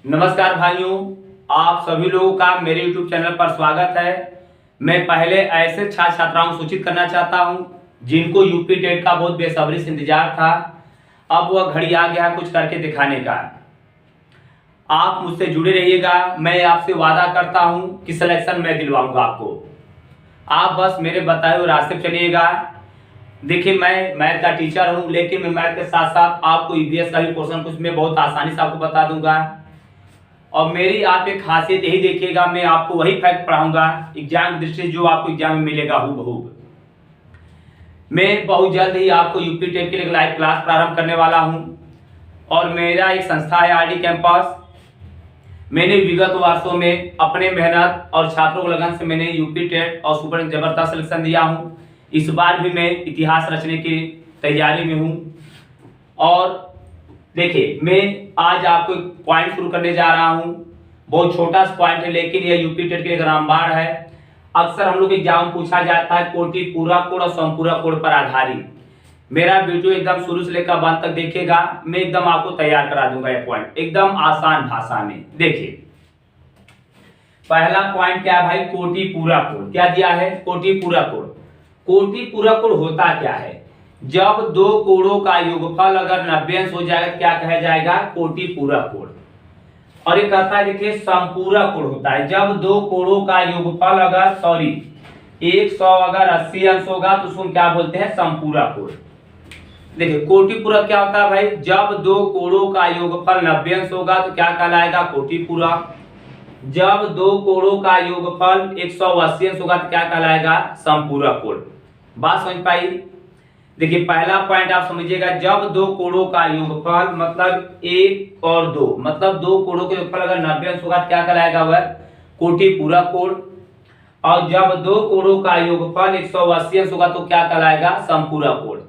नमस्कार भाइयों, आप सभी लोगों का मेरे YouTube चैनल पर स्वागत है। मैं पहले ऐसे छात्र छात्राओं को सूचित करना चाहता हूं जिनको यूपी टेट का बहुत बेसब्री से इंतजार था। अब वह घड़ी आ गया कुछ करके दिखाने का। आप मुझसे जुड़े रहिएगा, मैं आपसे वादा करता हूं कि सिलेक्शन मैं दिलवाऊंगा आपको। आप बस मेरे बताए हुए रास्ते पर चलिएगा। देखिए, मैं मैथ का टीचर हूं, लेकिन मैं मैथ के साथ साथ आपको ईवीएस का भी पोर्शन कुछ मैं बहुत आसानी से आपको बता दूंगा। और मेरी आप एक खासियत यही देखिएगा, मैं आपको वही फैक्ट पढ़ाऊंगा एग्जाम की दृष्टि से जो आपको एग्जाम में मिलेगा हूबहू। मैं बहुत जल्द ही आपको यूपी टेट के लिए लाइव क्लास प्रारंभ करने वाला हूं और मेरा एक संस्था है आरडी कैंपस। मैंने विगत वर्षों में अपने मेहनत और छात्रों को लगन से मैंने यूपी टेट और सुपर जबरदस्त सिलेक्शन दिया हूं। इस बार भी मैं इतिहास रचने की तैयारी में हूं। और देखिए, मैं आज आपको एक पॉइंट शुरू करने जा रहा हूं। बहुत छोटा सा पॉइंट है, लेकिन यह यूपी टेट के लिए रामबाण है। अक्सर हम लोग एग्जाम पूछा जाता है कोटि पूरा कोड और संपूरा कोड पर आधारित। मेरा वीडियो एकदम शुरू से लेकर अंत तक देखिएगा, मैं एकदम आपको तैयार करा दूंगा। यह पॉइंट एकदम आसान भाषा में। देखिए, पहला पॉइंट क्या है भाई? कोटि पूरा कोड। क्या दिया है? कोटि पूरा कोड। कोटि पूरा कोड होता क्या है? जब दो कोड़ों का योगफल अगर 90 अंश हो जाएगा तो क्या कहा जाएगा? कोटि पूरा कोड। और ये कहता है, देखिए, समपूरा कोड होता है जब दो कोड़ों का योगफल अगर 100 अगर 80 अंश होगा तो उसको क्या बोलते हैं? समपूरा कोड। देखिए, कोटि पूरा क्या होता है भाई? जब दो कोड़ों का योगफल 90 अंश होगा तो क्या कहलाएगा? कोटि पूरा। जब दो कोड़ों का योगफल 180 अंश होगा तो क्या कहलाएगा? समपूरा कोड। बात समझ पाई? देखिए, पहला पॉइंट आप समझिएगा, जब दो कोड़ों का योगफल मतलब 1 और 2, मतलब दो कोड़ों के योगफल अगर 90 अंश होगा तो क्या कहलाएगा? वह कोटि पूरा कोड। और जब दो कोड़ों का योगफल 180 अंश होगा तो क्या कहलाएगा? समपूरा कोड।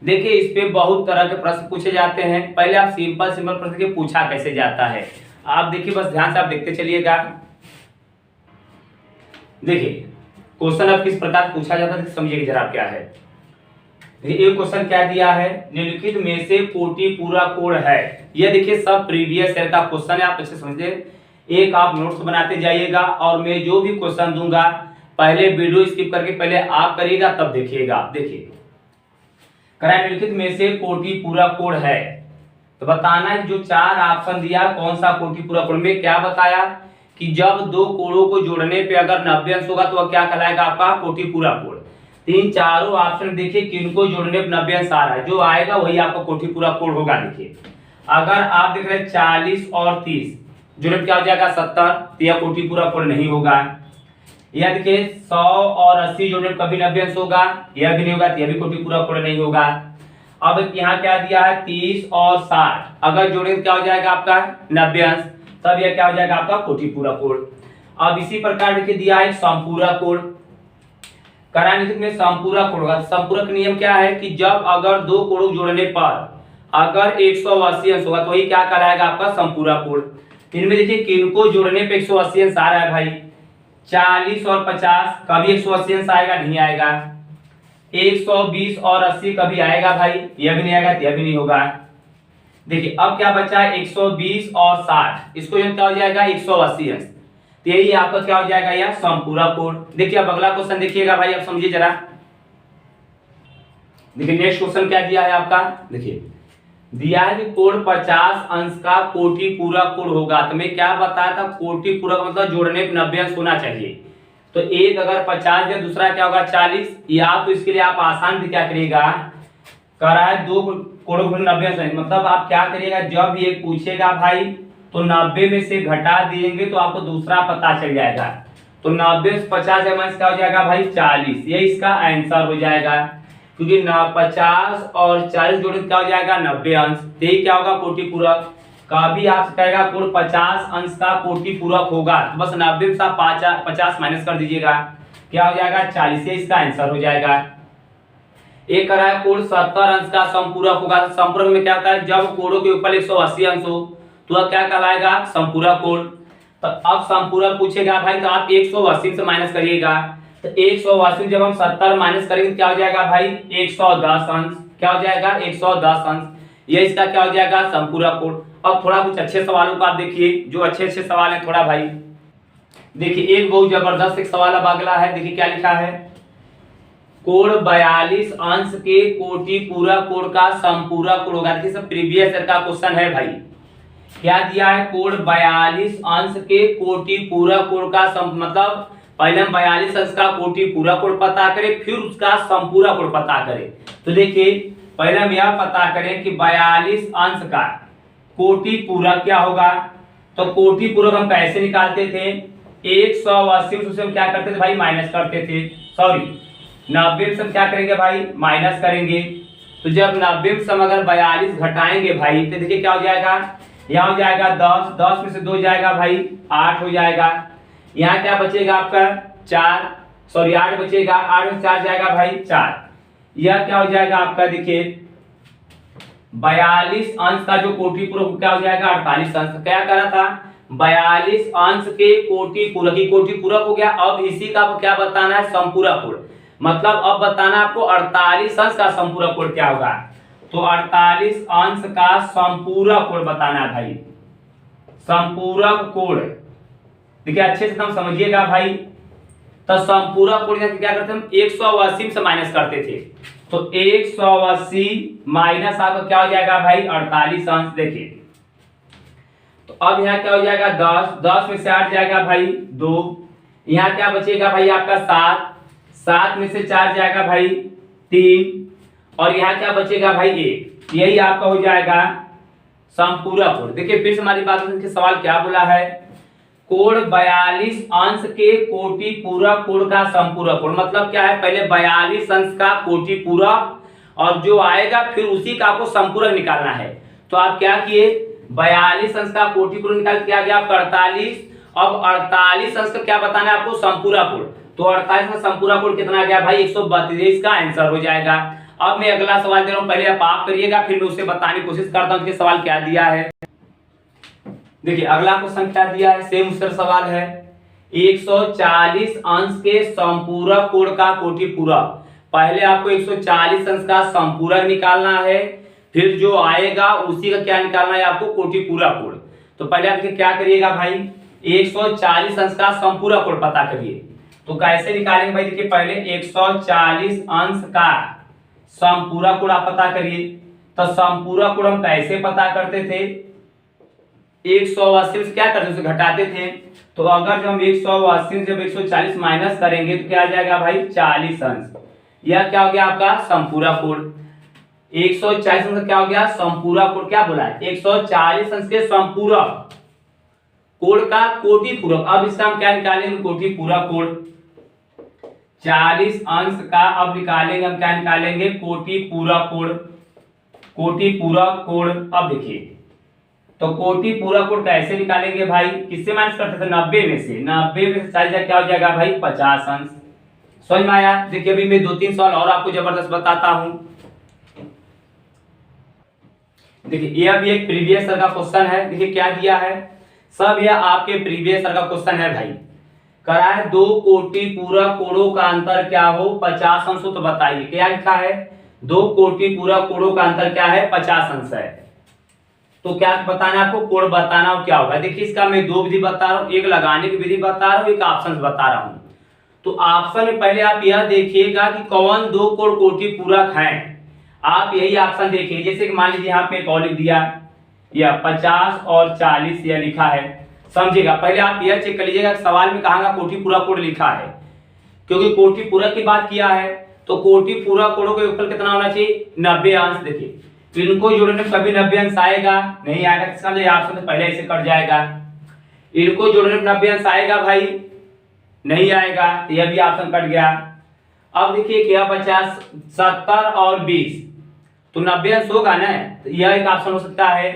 देखिए, इस पे बहुत तरह के प्रश्न पूछे जाते हैं। पहले आप सिंपल प्रश्न के पूछा कैसे जाता है आप देखिए, बस ध्यान से आप देखते चलिएगा। देखिए, क्वेश्चन अब किस प्रकार पूछा जाता है समझिएगा जरा क्या है। एक क्वेश्चन क्या दिया है? निम्नलिखित में से कोटि पूरा कोड है। यह देखिए सब प्रीवियस ईयर का क्वेश्चन है, आप अच्छे समझिए। एक आप नोट्स बनाते जाइएगा और मैं जो भी क्वेश्चन दूंगा पहले वीडियो स्किप करके पहले आप करिएगा तब देखिएगा। देखिए, निम्नलिखित में से कोटि पूरा कोड है तो बताना है जो 4 ऑप्शन दिया कौन सा कोटि पूरा कोड। में क्या बताया कि जब दो कोड़ों को जोड़ने पे अगर 90 अंश होगा तो वह क्या कहलाएगा? आपका कोटि पूरा कोड। तीन चारों ऑप्शन देखिए किनको जोड़ने पे 90 अंश आ रहा है, जो आएगा वही आपका कोटि पूरा कोड होगा। देखिए, अगर आप देख रहे हैं 40 और 30 जोड़ने पे क्या हो जाएगा? 70, तो यह कोटि पूरा कोड नहीं होगा। यह देखिए 100 और 80 जोड़ने पे कभी 90 अंश होगा, यह भी नहीं होगा, तो यह भी कोटि पूरा कोड नहीं होगा। अब यहाँ क्या दिया है? 30 और 60 अगर जोड़े तो क्या हो जाएगा? आपका 90 अंश, तब यह क्या हो जाएगा? आपका कोटि पूरा कोड। अब इसी प्रकार देखिए दिया है समपूरा कोड। निम्नलिखित में समपूरा कोड होगा। समपूरक नियम क्या है कि जब अगर दो कोड़ों जोड़ने पर अगर 180 अंश होगा तो वही क्या कहलाएगा? आपका समपूरा कोड। इनमें देखिए किनको जोड़ने पे 180 अंश आ रहा है भाई? 40 और 50 कभी 180 अंश आएगा? नहीं आएगा। 120 और 80 कभी आएगा भाई? यह भी नहीं आएगा, यह भी नहीं होगा। देखिए, अब क्या बचा है? 120 और 60, इसको क्या हो जाएगा? 180 अंश, तो यही आपका क्या हो जाएगा? यह समपूरा कोड। देखिए, अब अगला क्वेश्चन देखिएगा भाई, आप समझिए जरा। देखिए, नेक्स्ट क्वेश्चन क्या दिया है आपका? देखिए, दिया है कि कोड 50 अंश का कोटि पूरा कोड होगा। तो मैं क्या बताया था? कोटि पूरा मतलब जोड़ने पे 90 अंश होना चाहिए। तो एक अगर 50 या दूसरा क्या होगा? 40, या तो इसके लिए आप आसान भी क्या करिएगा? करा है दो कोड़ों को 90 अंश, मतलब आप क्या करिएगा? जब ये पूछेगा भाई तो 90 में से घटा देंगे तो आपको दूसरा पता चल जाएगा। तो 90 से 50 अंश क्या हो जाएगा भाई? 40, ये इसका आंसर हो जाएगा। क्योंकि 50 और 40 जोड़े क्या हो जाएगा? 90 अंश, यही क्या होगा? कोटि पूरक। कभी आपसे कहेगा कोड 50 अंश का कोटि पूरक होगा तो बस 90 में से 50 माइनस कर दीजिएगा, क्या हो जाएगा? 40, ये इसका आंसर हो जाएगा। एक करा है कोड 70 अंश का समपूरक होगा। समपूरक में क्या होता है? जब कोड़ों के ऊपर 180 अंश हो तो वह क्या कहलाएगा? समपूरा कोड। तो अब समपूरक पूछेगा भाई तो आप 180 से माइनस करिएगा। तो 180 जब हम 70 माइनस करेंगे तो क्या हो जाएगा भाई? 110 अंश। क्या हो जाएगा? 110 अंश। यह इसका क्या हो जाएगा, संपूरक कोण। अब थोड़ा कुछ अच्छे सवालों को आप देखिए, जो अच्छे अच्छे सवाल हैं थोड़ा भाई देखिए। एक बहुत जबरदस्त एक सवाल अब अगला है, देखिए क्या लिखा है, कोण 42 अंश के कोटि पूरक कोण का संपूरक कोण होगा। देखिए सब प्रीवियस ईयर का क्वेश्चन है भाई। क्या दिया है, कोण 42 अंश के कोटि पूरक कोण का मतलब पहले हम 42 अंश का कोटि पूरक कोण पता करें, फिर उसका संपूरक कोण पता करें। तो देखिए पहले हम यह पता करें कि 42 अंश का कोटि पूरक क्या होगा। तो कोटि पूरक हम कैसे निकालते थे, 180 से हम क्या करते थे भाई, माइनस करते थे। सॉरी 90 से हम क्या करेंगे भाई, माइनस करेंगे। तो जब 90 से हम अगर 42 घटाएंगे भाई, तो देखिए क्या हो जाएगा, यहाँ हो जाएगा 10, 10 में से 2 जाएगा भाई 8 हो जाएगा। यहाँ क्या बचेगा आपका 4, सॉरी 8 बचेगा, 8 में 4 जाएगा भाई 4। यह क्या हो जाएगा आपका, देखिए 42 अंश का जो कोटि पूरक क्या हो जाएगा, 48 अंश। क्या करा था, 42 अंश के कोटि पूरक, ही कोटि पूरक हो गया। अब इसी का क्या बताना है, संपूरक कोण। मतलब अब बताना आपको 48 अंश का संपूरक कोण क्या होगा। तो 48 अंश का संपूरक कोण बताना है भाई, संपूरक कोण। देखिए अच्छे से हम समझिएगा भाई। तो संपूरक कोण क्या करते हम 180 से माइनस करते थे। तो 180 माइनस आपका क्या हो जाएगा भाई, 48 अंश। देखिए तो अब यहाँ क्या हो जाएगा 10, 10 में से 8 जाएगा भाई 2। यहाँ क्या बचेगा भाई आपका 7, 7 में से 4 जाएगा भाई 3, और यहाँ क्या बचेगा भाई 1। यही आपका हो जाएगा संपूरक कोण। देखिए फिर से हमारी बात के सवाल क्या बोला है, कोण 42 अंश के कोटि पूरक कोण का संपूरक कोण। मतलब क्या है, पहले 42 अंश का कोटि पूरक और जो आएगा फिर उसी का आपको संपूरक निकालना है। तो आप क्या किए, 42 अंश का कोटि पूरक निकाल के आ गया आपका 48। अब 48 अंश का क्या बताना है आपको, संपूरक कोण। तो 48 का संपूरक कोण कितना आ गया भाई, 132 का आंसर हो जाएगा। अब मैं अगला सवाल दे रहा हूं, पहले आप करिएगा, फिर मैं उसे बताने की कोशिश करता हूं कि सवाल क्या दिया है। देखिए अगला क्वेश्चन क्या दिया है, सेम उसका सवाल है, 140 अंश के संपूरक कोण का कोटि पूरक। पहले आपको 140 अंश का संपूरक निकालना है, फिर जो आएगा उसी का क्या निकालना है आपको, कोटि पूरक कोण। तो पहले आप क्या करिएगा भाई, 140 अंश का संपूरक कोण पता करिए। तो कैसे निकालेंगे भाई, देखिए पहले 140 अंश का संपूरक कोण आप पता करिए। तो संपूरक कोण हम कैसे पता करते थे, 180 से क्या करते थे, उसे घटाते थे। तो अगर जब हम 180 से जब 140 माइनस करेंगे तो क्या आ जाएगा भाई 40 अंश। यह क्या हो गया आपका संपूरक कोण। 140 अंश क्या हो गया, संपूरक कोण। क्या बोला है, 140 अंश के संपूरक कोण का कोटि पूरक। अब इसका हम क्या निकालेंगे, कोटि पूरक कोण। 40 अंश का अब निकालेंगे हम, क्या निकालेंगे, कोटि पूरक कोण। कोटि पूरक कोण। अब देखिए तो कोटि पूरक कोण कैसे निकालेंगे भाई, किससे माइनस करते थे, 90 में से। 90 में से 40 क्या हो जाएगा भाई 50 अंश। समझ में आया। देखिए अभी मैं 2-3 सवाल और आपको जबरदस्त बताता हूं। देखिए यह भी एक प्रीवियस ईयर का क्वेश्चन है। देखिए क्या दिया है, सब यह आपके प्रीवियस ईयर का क्वेश्चन है भाई। करा है 2 कोटि पूरक कोणों का अंतर क्या हो 50 अंश हो। तो बताइए क्या लिखा है, 2 कोटि पूरक कोणों का अंतर क्या है 50 अंश है। तो क्या बताना है आपको, कोण बताना हो क्या होगा। देखिए इसका मैं 2 विधि बता रहा हूं, एक लगाने की विधि बता रहा हूं, एक ऑप्शन बता रहा हूं। तो ऑप्शन में पहले आप यह देखिएगा कि कौन 2 कोण कोटि पूरक हैं। आप यही ऑप्शन देखिए, जैसे कि मान लीजिए यहाँ पे कॉल लिख दिया, यह 50 और 40 यह लिखा है। समझिएगा पहले आप यह चेक कर लीजिएगा सवाल में कहाँ का कोटि पूरक कोण लिखा है, क्योंकि कोटि पूरक की बात किया है। तो कोटि पूरक कोणों का योगफल कितना होना चाहिए, 90 अंश। देखिए इनको जोड़ने में कभी 90 अंश आएगा नहीं आएगा, इसका मतलब ऑप्शन से पहले ऐसे कट जाएगा। इनको जोड़ने में 90 अंश आएगा भाई, नहीं आएगा, तो यह भी ऑप्शन कट गया। अब देखिए क्या बचा, 70 और 20, तो 90 अंश होगा ना, तो यह एक ऑप्शन हो सकता है।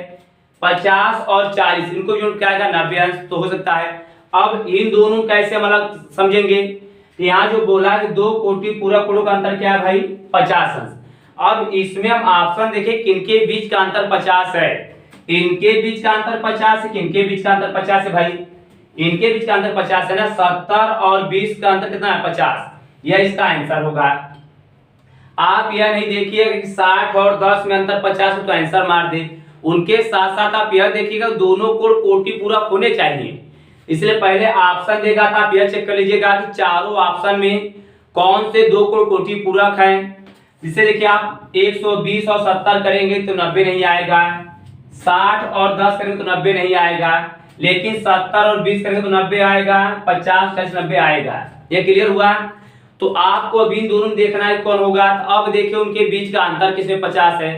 50 और 40 इनको जोड़ क्या आएगा 90 अंश, तो हो सकता है। अब इन दोनों कैसे हम अलग समझेंगे, तो यहाँ जो बोला है 2 कोटि पूरक कोणों का अंतर क्या है भाई 50 अंश। अब इसमें हम ऑप्शन देखें किनके बीच का अंतर 50 है, इनके बीच का अंतर 50 है, किनके बीच का अंतर 50 है भाई, इनके बीच का अंतर 50 है ना। 70 और 20 का अंतर कितना है 50, यह इसका आंसर होगा। आप यह नहीं देखिएगा कि 60 और 10 में अंतर 50 है तो आंसर मार दे। उनके साथ साथ आप यह देखिएगा दोनों कोण कोटि पूरक होने चाहिए। इसलिए पहले ऑप्शन देगा था, आप यह चेक कर लीजिएगा कि चारों ऑप्शन में कौन से दो कोण कोटि पूरक हैं। जिससे देखिए आप 120 और 70 करेंगे तो 90 नहीं आएगा, 60 और 10 करेंगे तो 90 नहीं आएगा, लेकिन 70 और 20 करेंगे तो 90 आएगा, 50 40 90 आएगा। यह क्लियर हुआ? तो आपको अभी इन दोनों में देखना है कौन होगा। तो अब देखिए उनके बीच का अंतर किसमें 50 है,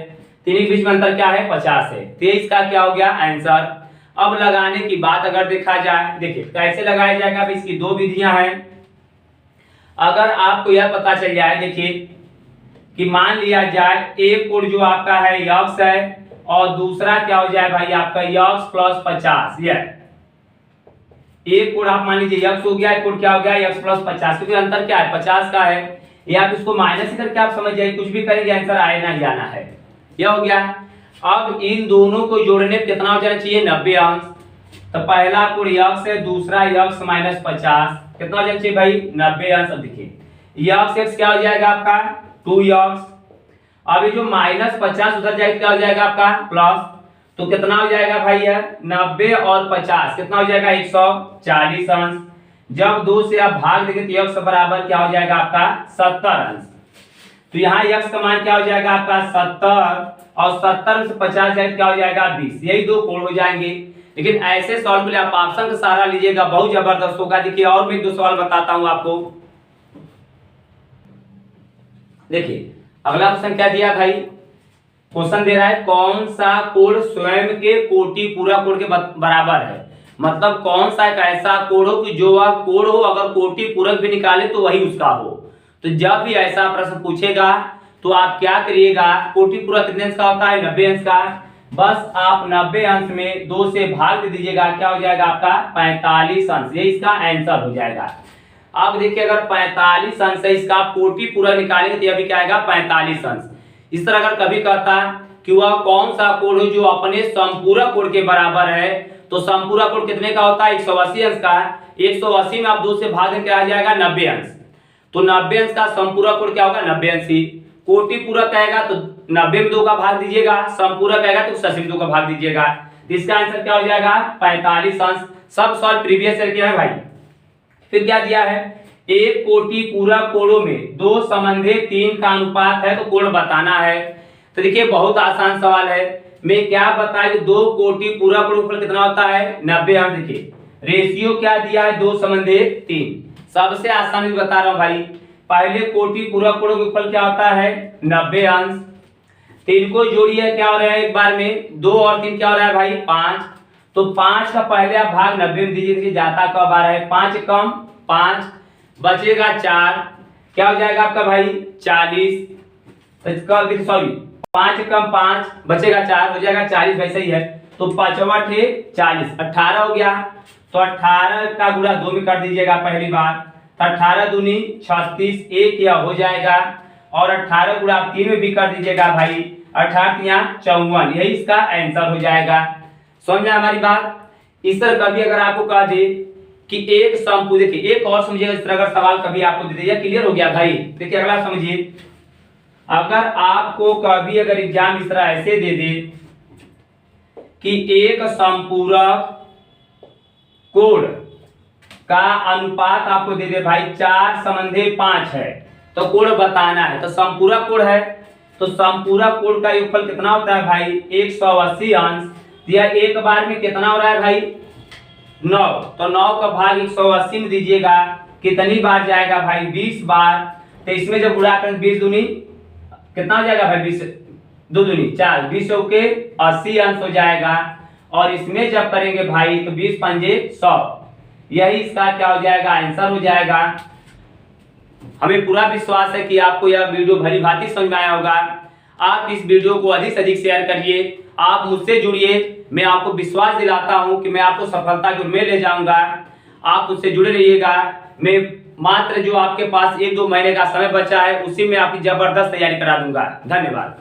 तीनों के बीच में अंतर क्या है 50 है। 23 का क्या हो गया आंसर। अब लगाने की बात अगर देखा जाए, देखिए कैसे लगाया जाएगा। अब इसकी दो विधियां हैं। अगर आपको यह पता चल जाए, देखिए कि मान लिया जाए एक कोण जो आपका है x है और दूसरा क्या हो जाए भाई आपका x प्लस 50। यह एक कोण आप मान लीजिए x हो गया, एक कोण क्या हो गया x प्लस 50, क्योंकि अंतर क्या है 50 का है। या आप इसको माइनस करके आप समझ जाइए, कुछ भी करेंगे आंसर आए ना जाना है। यह हो गया। अब इन दोनों को जोड़ने पे कितना हो जाना चाहिए 90 अंश। तो पहला कोण x है, दूसरा x माइनस 50, कितना हो जाना चाहिए भाई 90 अंश। अब देखिए x क्या हो जाएगा आपका 2x। अब ये जो माइनस 50 उधर जाएगा क्या हो जाएगा आपका प्लस, तो कितना हो जाएगा भाई है 90 और 50 कितना हो जाएगा 140 अंश। जब 2 से आप भाग देंगे तो x बराबर क्या हो जाएगा आपका 70 अंश। तो यहाँ x का मान क्या हो जाएगा आपका 70 और 70 से 50 जाएगा क्या हो जाएगा 20। यही दो कोण हो जाएंगे। लेकिन ऐसे सॉल्व के लिए आप ऑप्शन का सहारा लीजिएगा, बहुत जबरदस्त होगा। देखिए और मैं एक दो सवाल बताता हूं आपको। देखिए अगला क्वेश्चन क्या दिया भाई, क्वेश्चन दे रहा है कौन सा कोण स्वयं के कोटि पूरक कोण के बराबर है। मतलब कौन सा एक ऐसा कोण हो कि जो वह कोण हो अगर कोटि पूरक भी निकाले तो वही उसका हो। तो जब भी ऐसा प्रश्न पूछेगा तो आप क्या करिएगा, कोटि पूरक कितने अंश का होता है 90 अंश का। बस आप 90 अंश में 2 से भाग दे दीजिएगा, क्या हो जाएगा आपका 45 अंश। ये इसका आंसर हो जाएगा। अब देखिए अगर 45 अंश है इसका कोटि पूरक निकालेंगे तो यह भी क्या आएगा 45 अंश। इस तरह अगर कभी कहता कि वह कौन सा कोण है जो अपने संपूरक कोण के बराबर है, तो संपूरक कोण कितने का होता है 180 अंश का। 180 में आप 2 से भाग दें क्या आ जाएगा 90 अंश। तो 90 अंश का संपूरक कोण क्या होगा 90 अंश ही। कोटि पूरक आएगा तो 90 में 2 का भाग दीजिएगा, संपूरक आएगा तो 180 में 2 का भाग दीजिएगा। इसका आंसर क्या हो जाएगा 45 अंश। सब सॉल्व प्रीवियस ईयर के है भाई। फिर क्या दिया है, एक कोटि पूरक कोणों में दो संबंधे 3 का अनुपात है तो कोण बताना है। तो देखिए बहुत आसान सवाल है। मैं क्या बताया कि दो कोटि पूरक कोण कितना होता है 90 अंश। देखिए रेशियो क्या दिया है 2 संबंधे 3। सबसे आसान भी बता रहा हूं भाई। पहले कोटि पूरक कोण का गुणनफल क्या होता है 90 अंश। 3 को जोड़िए क्या हो रहा है एक बार में 2 और 3 क्या हो रहा है भाई 5। तो 5 का पहले आप भाग 90 में दीजिए। देखिए जाता कब आ रहा है 5 कम 5 बचेगा 4, क्या हो जाएगा आपका भाई 40। इसका देखिए सॉरी 5 कम 5 बचेगा 4 हो जाएगा 40। वैसे ही है तो 5 × 40 18 हो गया। तो 18 का गुणा 2 में कर दीजिएगा पहली बार। तो 18 दूनी 36 एक यह हो जाएगा। और 18 गुणा आप 3 में भी कर दीजिएगा भाई 18 × 54। यही इसका आंसर हो जाएगा। समझ में हमारी बात। इस तरह कभी अगर आपको कह दे कि एक संपूरक, देखिए एक और समझिएगा। इस तरह अगर सवाल कभी आपको दे दिया क्लियर हो गया भाई। देखिए अगला समझिए, अगर आपको कभी अगर एग्जाम इस तरह ऐसे दे दे कि एक संपूरक कोण का अनुपात आपको दे दे भाई 4 संबंधे 5 है तो कोण बताना है। तो संपूरक कोण है तो संपूरक कोण का योगफल कितना होता है भाई 180 अंश। यह एक बार में कितना हो रहा है भाई 9। तो 9 का भाग 180 में दीजिएगा, कितनी बार जाएगा भाई 20 बार। तो इसमें जब गुणा करें 20 दूनी कितना हो जाएगा भाई 20 2 दूनी 4 20 के 80 अंश हो जाएगा। और इसमें जब करेंगे भाई तो 20 पंजे 100। यही इसका क्या हो जाएगा आंसर हो जाएगा। हमें पूरा विश्वास है कि आपको यह वीडियो भली भांति समझ में आया होगा। आप इस वीडियो को अधिक से अधिक शेयर करिए, आप मुझसे जुड़िए। मैं आपको विश्वास दिलाता हूं कि मैं आपको सफलता की ओर में ले जाऊंगा। आप मुझसे जुड़े रहिएगा। मैं मात्र जो आपके पास 1-2 महीने का समय बचा है उसी में आपकी जबरदस्त तैयारी करा दूंगा। धन्यवाद।